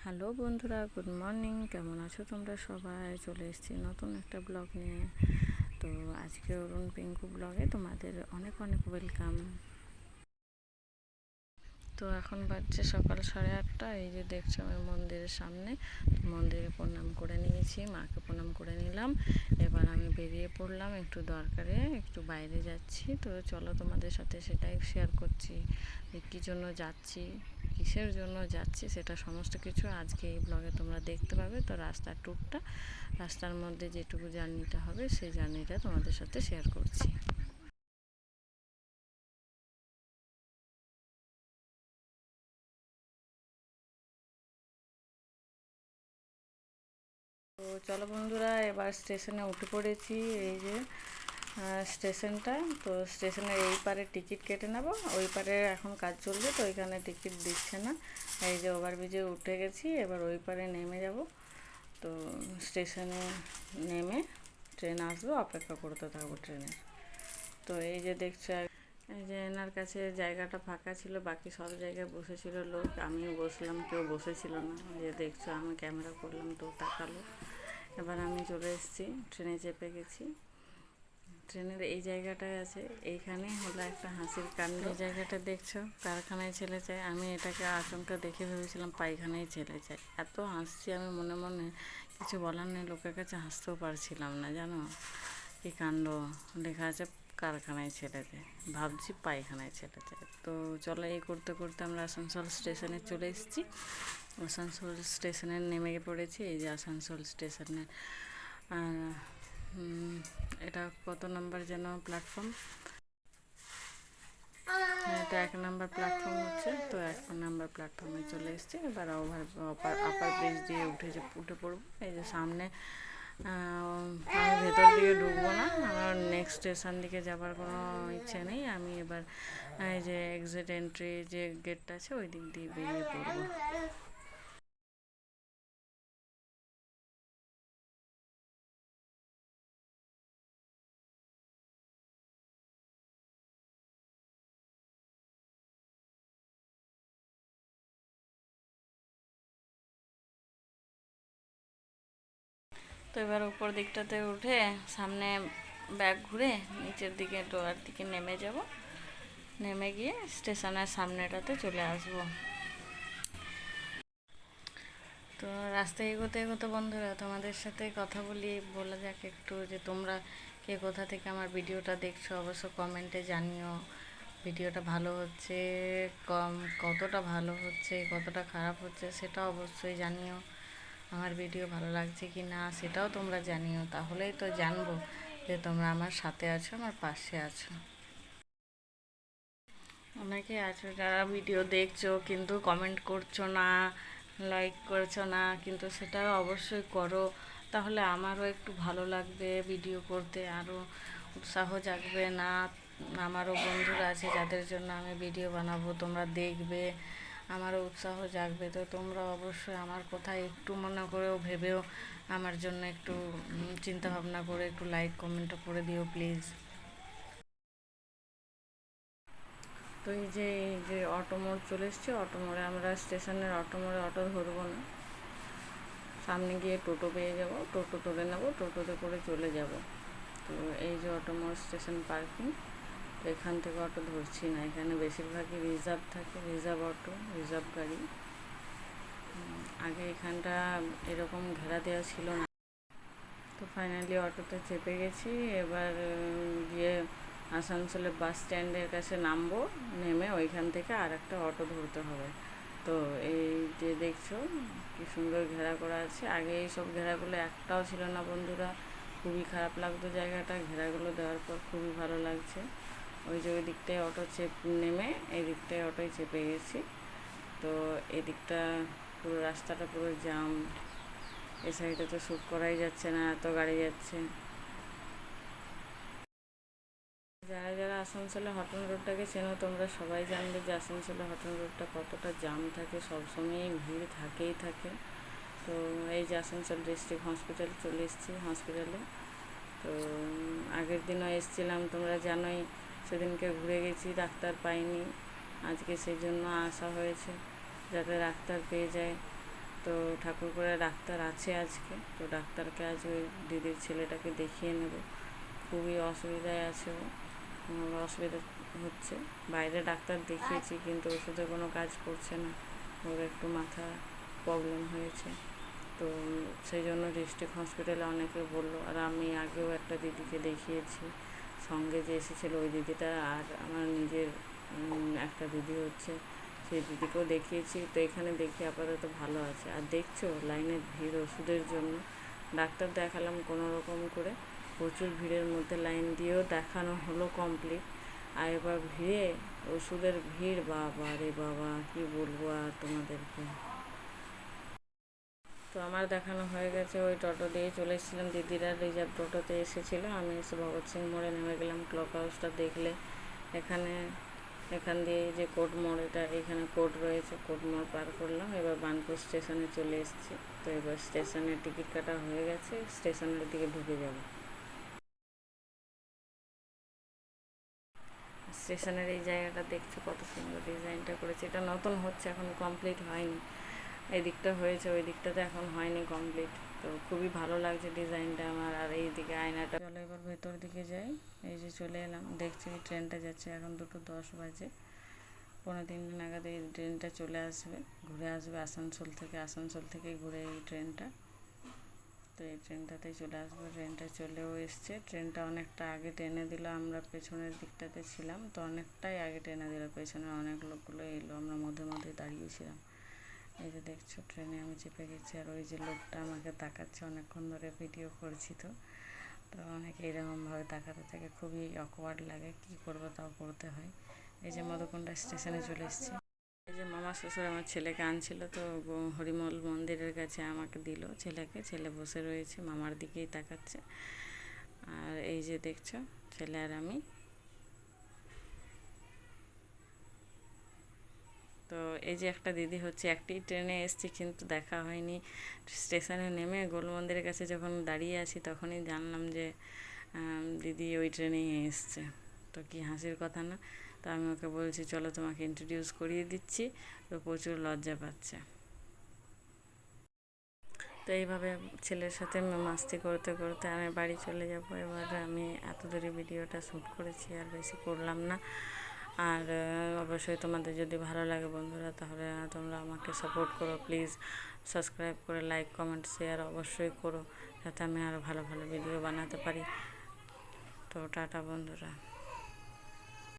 Hello বন্ধুরা, good morning. কেমন আছো তোমরা সবাই? চলে এসেছি নতুন একটা ব্লগ নিয়ে। তো আজকে অরুণ পিঙ্কু ব্লগে তোমাদের অনেক অনেক ওয়েলকাম। তো এখন বাজছে সকাল 8:30। এই যে দেখছো আমি মন্দিরের সামনে, মন্দিরে প্রণাম করে নিয়েছি, মাকে প্রণাম করে নিলাম। এবার আমি বেরিয়ে পড়লাম একটু দরকারে, একটু বাইরে যাচ্ছি। তো চলো তোমাদের সাথে সেটাই শেয়ার করছি, কী জন্য যাচ্ছি, কিসের জন্য যাচ্ছি, সেটা সমস্ত কিছু আজকে এই ব্লগে তোমরা দেখতে পাবে। তো রাস্তার ট্যুরটা, রাস্তার মধ্যে যেটুকু জার্নিটা হবে সেই জার্নিটা তোমাদের সাথে শেয়ার করছি। তো চলো বন্ধুরা, এবার স্টেশনে উঠে পড়েছি। এই যে স্টেশনটা, তো স্টেশনের এই পারে টিকিট কেটে নেবো, ওই পারে এখন কাজ চলছে তো ওইখানে টিকিট দিচ্ছে না। এই যে ওভারব্রিজে উঠে গেছি, এবার ওই পারে নেমে যাব। তো স্টেশনে নেমে ট্রেন আসবে, অপেক্ষা করতে থাকবো ট্রেনের। তো এই যে দেখছো, এই যে এনার কাছে জায়গাটা ফাঁকা ছিল, বাকি সব জায়গায় বসেছিল লোক, আমিও বসলাম, কেউ বসেছিল না। যে দেখছো আমি ক্যামেরা করলাম তো তাকালো। এবার আমি চলে এসেছি, ট্রেনে চেপে গেছি। ট্রেনের এই জায়গাটায় আছে, এইখানে হলো একটা হাসির কাণ্ড। এই জায়গাটা দেখছো, কারখানায় ছেলে যায়, আমি এটাকে আচমকা দেখে ভেবেছিলাম পায়খানায় ছেলে যায়। এত হাসছি আমি মনে মনে, কিছু বলার নেই, লোকের কাছে হাসতেও পারছিলাম না, জানো কি কাণ্ড। লেখা আছে কারখানায় ছেলে যায়, ভাবছি পায়খানায় ছেলে যায়। তো চলো, এই করতে করতে আমরা আসানসোল স্টেশনে চলে এসেছি। আসানসোল স্টেশনে নেমে পড়েছি। এই যে আসানসোল স্টেশনের, এটা কত নাম্বার যেন প্ল্যাটফর্ম, এটা 1 নাম্বার প্ল্যাটফর্ম হচ্ছে। তো 1 নাম্বার প্ল্যাটফর্মে চলে এসেছি। এবার আপার ব্রিজ দিয়ে উঠে পড়বো। এই যে সামনে, আমি ভেতর দিকে ঢুকবো না, আমার নেক্সট স্টেশন দিকে যাবার কোনো ইচ্ছে নেই। আমি এবার এই যে এক্সিট এন্ট্রি যে গেটটা আছে ওই দিক দিয়ে বেরিয়ে পড়বো। তো এবার উপর দিকটাতে উঠে সামনে ব্যাগ ঘুরে নিচের দিকে ডোয়ার দিকে নেমে যাব। নেমে গিয়ে স্টেশনের সামনেটাতে চলে আসব। তো রাস্তায় এগোতে এগোতে বন্ধুরা তোমাদের সাথে কথা বলা যাক একটু, যে তোমরা কে কোথা থেকে আমার ভিডিওটা দেখছো অবশ্য কমেন্টে জানিও। ভিডিওটা ভালো হচ্ছে, কতটা ভালো হচ্ছে, কতটা খারাপ হচ্ছে সেটা অবশ্যই জানিও। আমার ভিডিও ভালো লাগছে কি না সেটাও তোমরা জানিও, তাহলেই তো জানবো যে তোমরা আমার সাথে আছো, আমার পাশে আছো। অনেকে আছো যারা ভিডিও দেখছো কিন্তু কমেন্ট করছো না, লাইক করছো না, কিন্তু সেটা অবশ্যই করো, তাহলে আমারও একটু ভালো লাগবে, ভিডিও করতে আরও উৎসাহ জাগবে না। আমারও বন্ধুরা আছে যাদের জন্য আমি ভিডিও বানাবো, তোমরা দেখবে, আমারও উৎসাহ জাগবে। তো তোমরা অবশ্যই আমার কথা একটু মনে করেও ভেবেও আমার জন্য একটু চিন্তা ভাবনা করে একটু লাইক কমেন্টও করে দিও প্লিজ। তো এই যে অটো মোড় চলে এসছে, অটো মোড়ে আমরা স্টেশনের অটো মোড়ে অটো ধরবো না, সামনে গিয়ে টোটো পেয়ে যাব, টোটো তুলে নেবো, টোটোতে করে চলে যাব। তো এই যে অটো মোড় স্টেশন পার্কিং, তো এখান থেকে অটো ধরছি না, এখানে বেশিরভাগই রিজার্ভ থাকে, রিজার্ভ অটো, রিজার্ভ গাড়ি। আগে এখানটা এরকম ঘেরা দেওয়া ছিল না। তো ফাইনালি অটোতে চেপে গেছি। এবার গিয়ে আসানসোলে বাস স্ট্যান্ডের কাছে নামবো, নেমে ওইখান থেকে আর একটা অটো ধরতে হবে। তো এই যে দেখছো কি সুন্দর ঘেরা করা আছে, আগে এই সব ঘেরাগুলো একটাও ছিল না বন্ধুরা, খুবই খারাপ লাগতো জায়গাটা, ঘেরাগুলো দেওয়ার পর খুবই ভালো লাগছে। ওই যে ওই দিকটায় অটো নেমে এই দিকটায় অটোয় চেপে গেছি। তো এদিকটা পুরো রাস্তাটা পুরো জাম, এ সাইডে তো শ্যুট করাই যাচ্ছে না, এত গাড়ি যাচ্ছে। যারা যারা আসানসোলে হটন রোডটাকে চেনো তোমরা সবাই জানবে যে আসানসোলে হটন রোডটা কতটা জাম থাকে, সবসময়ই ভিড় থাকেই থাকে। তো এই যে আসানসোল ডিস্ট্রিক্ট হসপিটাল চলে এসেছি, হসপিটালে। তো আগের দিনও এসেছিলাম, তোমরা জানোই, সেদিনকে ঘুরে গেছি, ডাক্তার পাইনি, আজকে সেই জন্য আসা হয়েছে যাতে ডাক্তার পেয়ে যায়। তো ঠাকুরপুরে ডাক্তার আছে আজকে, তো ডাক্তারকে আজ ওই দিদির ছেলেটাকে দেখিয়ে নেব। খুবই অসুবিধায় আছে ও, অসুবিধা হচ্ছে। বাইরে ডাক্তার দেখিয়েছি কিন্তু ওষুধে কোনো কাজ করছে না, ওর একটু মাথা প্রবলেম হয়েছে। তো সেই জন্য ডিস্ট্রিক্ট হসপিটালে অনেকে বললো, আর আমি আগেও একটা দিদিকে দেখিয়েছি, সঙ্গে যে এসেছিলো ওই দিদিটা, আর আমার নিজের একটা দিদি হচ্ছে, সেই দিদিকেও দেখিয়েছি। তো এখানে দেখি আপাতত ভালো আছে। আর দেখছো লাইনের ভিড় ওষুধের জন্য, ডাক্তার দেখালাম কোনো রকম করে, প্রচুর ভিড়ের মধ্যে লাইন দিয়েও দেখানো হলো কমপ্লিট। আর এবার ভিড়ে ওষুধের ভিড়, বাবা রে বাবা, কি বলবো আর তোমাদেরকে। তো আমার দেখানো হয়ে গেছে, ওই টোটো দিয়ে চলে এসেছিলাম, দিদিরা রিজার্ভ টোটোতে এসেছিলো, আমি এসে ভগৎ সিং মোড়ে নেমে গেলাম। ক্লক হাউসটা দেখলে এখান দিয়ে যে কোর্ট মোড়, এটা এখানে কোর্ট রয়েছে, কোর্ট মোড় পার করলাম। এবার বার্নপুর স্টেশনে চলে এসেছি। তো এবার স্টেশনের টিকিট কাটা হয়ে গেছে, স্টেশনের দিকে ঢুকে যাব। স্টেশনের এই জায়গাটা দেখছো কত সুন্দর ডিজাইনটা করেছে, এটা নতুন হচ্ছে, এখন কমপ্লিট হয়নি। এই দিকটা হয়েছে, ওই দিকটাতে এখন হয়নি কমপ্লিট। তো খুবই ভালো লাগছে ডিজাইনটা আমার। আর এই দিকে আয়নাটা, চলো এবার ভেতর দিকে যাই। এই যে চলে এলাম, দেখছি ট্রেনটা যাচ্ছে, এখন 2:10 বাজে, 2:45 নাগাদ এই ট্রেনটা চলে আসবে, ঘুরে আসবে আসানসোল থেকে ঘুরে এই ট্রেনটা। তো এই ট্রেনটাতেই চলে আসবো। ট্রেনটা চলেও এসছে, ট্রেনটা অনেকটা আগে টেনে দিল, আমরা পেছনের দিকটাতে ছিলাম, তো অনেকটাই আগে টেনে দিল, পেছনে অনেক লোকগুলো এলো, আমরা মধ্যে দাঁড়িয়েছিলাম। এই যে দেখছো ট্রেনে আমি চেপে গেছি, আর ওই যে লোকটা আমাকে তাকাচ্ছে, অনেকক্ষণ ধরে ভিডিও করছি, তো অনেকে এরকমভাবে তাকাতে থাকে, খুবই অকওয়ার্ড লাগে, কী করবো, তাও করতে হয়। এই যে মধুকুণ্ডা স্টেশনে চলে এসেছি। এই যে মামা শ্বশুর আমার ছেলেকে আনছিল, তো হরিমল মন্দিরের কাছে আমাকে দিল ছেলেকে, ছেলে বসে রয়েছে, মামার দিকেই তাকাচ্ছে। আর এই যে দেখছো ছেলে আর আমি। তো এই যে একটা দিদি হচ্ছে, একটি ট্রেনে এসছি কিন্তু দেখা হয়নি। স্টেশনে নেমে গোল মন্দিরের কাছে যখন দাঁড়িয়ে আছি, তখনই জানলাম যে দিদি ওই ট্রেনেই এসছে। তো কি হাসির কথা না। তো আমি ওকে বলছি চলো তোমাকে ইন্ট্রোডিউস করিয়ে দিচ্ছি, তো প্রচুর লজ্জা পাচ্ছে। তো এইভাবে ছেলের সাথে মাস্তি করতে করতে আমি বাড়ি চলে যাব। এবার আমি এত দূরে ভিডিওটা শ্যুট করেছি, আর বেশি করলাম না। আর অবশ্যই তোমাদের যদি ভালো লাগে বন্ধুরা, তাহলে তোমরা আমাকে সাপোর্ট করো প্লিজ, সাবস্ক্রাইব করে লাইক কমেন্ট শেয়ার অবশ্যই করো, যাতে আমি আরও ভালো ভালো ভিডিও বানাতে পারি। তো টাটা বন্ধুরা।